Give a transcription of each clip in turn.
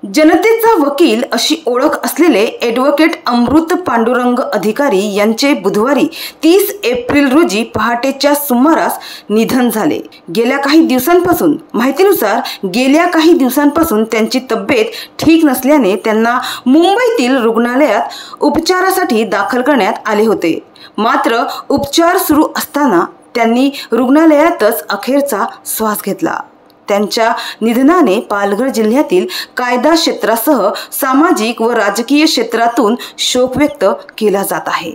जनतेचा वकील अशी ओळख असलेले ॲडव्होकेट अमृत पांडुरंग अधिकारी यांचे बुधवारी 30 एप्रिल रोजी पहाटेच्या सुमारास निधन झाले। गेल्या काही दिवसांपासून त्यांची तब्येत ठीक नसल्याने त्यांना मुंबईतील रुग्णालयात उपचारासाठी दाखल करण्यात आले होते। मात्र उपचार सुरू असताना त्यांनी रुग्णालयातच अखेरचा श्वास घेतला। त्यांच्या निधनाने पालघर जिल्ह्यातील कायदा क्षेत्रासह सामाजिक व राजकीय क्षेत्रातून शोक व्यक्त केला जात आहे।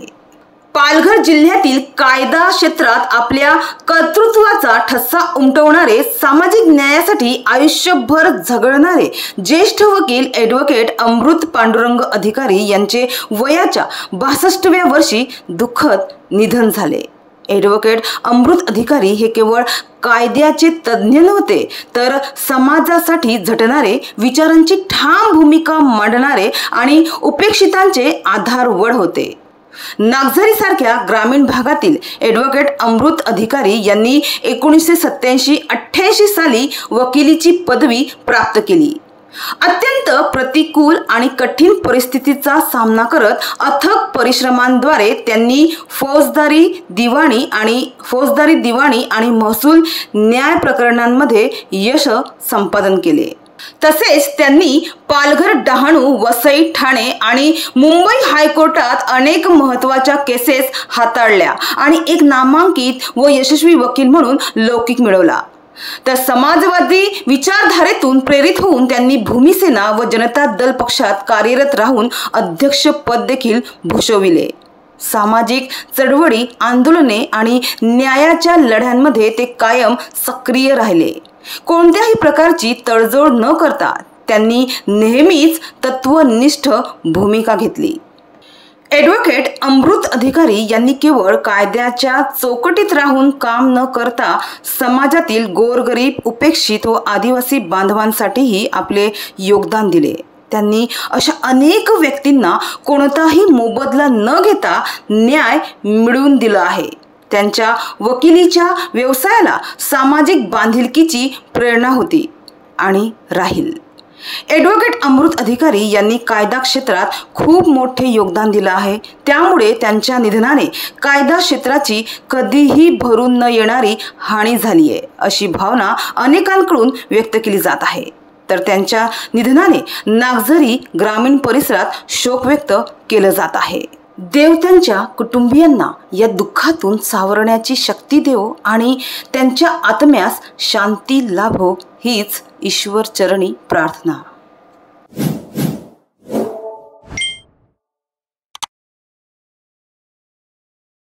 पालघर जिल्ह्यातील कायदा क्षेत्रात आपल्या कर्तृत्वाचा ठसा उमटवणारे, सामाजिक न्यायासाठी आयुष्यभर झगडणारे ज्येष्ठ वकील ॲडव्होकेट अमृत पांडुरंग अधिकारी यांचे वयाच्या 62व्या वर्षी दुःखद निधन झाले। ॲडव्होकेट अमृत अधिकारी हे केवळ कायद्याचे तज्ज्ञ नव्हते, तर समाजासाठी झटणारे, विचारांची ठाम भूमिका मांडणारे आणि उपेक्षितांचे आधारवड होते। नागझरीसारख्या ग्रामीण भागातील ॲडव्होकेट अमृत अधिकारी यांनी 1987-88 साली वकिलीची पदवी प्राप्त केली। अत्यंत प्रतिकूल आणि कठीण परिस्थितीचा सामना करत अथक परिश्रमांद्वारे त्यांनी फौजदारी दिवाणी आणि महसूल न्याय प्रकरणांमध्ये यश संपादन केले। तसेच त्यांनी पालघर, डहाणू, वसई, ठाणे आणि मुंबई हायकोर्टात अनेक महत्त्वाच्या केसेस हाताळल्या आणि एक नामांकित व यशस्वी वकील म्हणून लौकिक मिळवला। तर समाजवादी विचारधारेतून प्रेरित होऊन त्यांनी भूमिसेना व जनता दल पक्षात कार्यरत राहून अध्यक्षपद देखील भूषविले। सामाजिक चळवळी, आंदोलने आणि न्यायाच्या लढ्यांमध्ये ते कायम सक्रिय राहिले। कोणत्याही प्रकारची तडजोड न करता त्यांनी नेहमीच तत्वनिष्ठ भूमिका घेतली। ॲडव्होकेट अमृत अधिकारी यांनी केवळ कायद्याच्या चौकटीत राहून काम न करता समाजातील गोरगरीब, उपेक्षित व आदिवासी बांधवांसाठीही आपले योगदान दिले। त्यांनी अशा अनेक व्यक्तींना कोणताही मोबदला न घेता न्याय मिळवून दिला आहे। त्यांच्या वकिलीच्या व्यवसायाला सामाजिक बांधिलकीची प्रेरणा होती आणि राहील। ॲडव्होकेट अमृत अधिकारी यांनी कायदा क्षेत्रात खूप मोठे योगदान दिले आहे। त्यामुळे त्यांच्या निधनाने कायदा क्षेत्राची कधीही भरून न येणारी हानी झाली आहे, अशी भावना अनेकांकडून व्यक्त केली जात आहे। तर त्यांच्या निधनाने नागझरी ग्रामीण परिसरात शोक व्यक्त केलं जात आहे। देव त्यांच्या कुटुंबियांना या दुःखातून सावरण्याची शक्ती देवो आणि त्यांच्या आत्म्यास शांती लाभो, हीच ईश्वर चरणी प्रार्थना।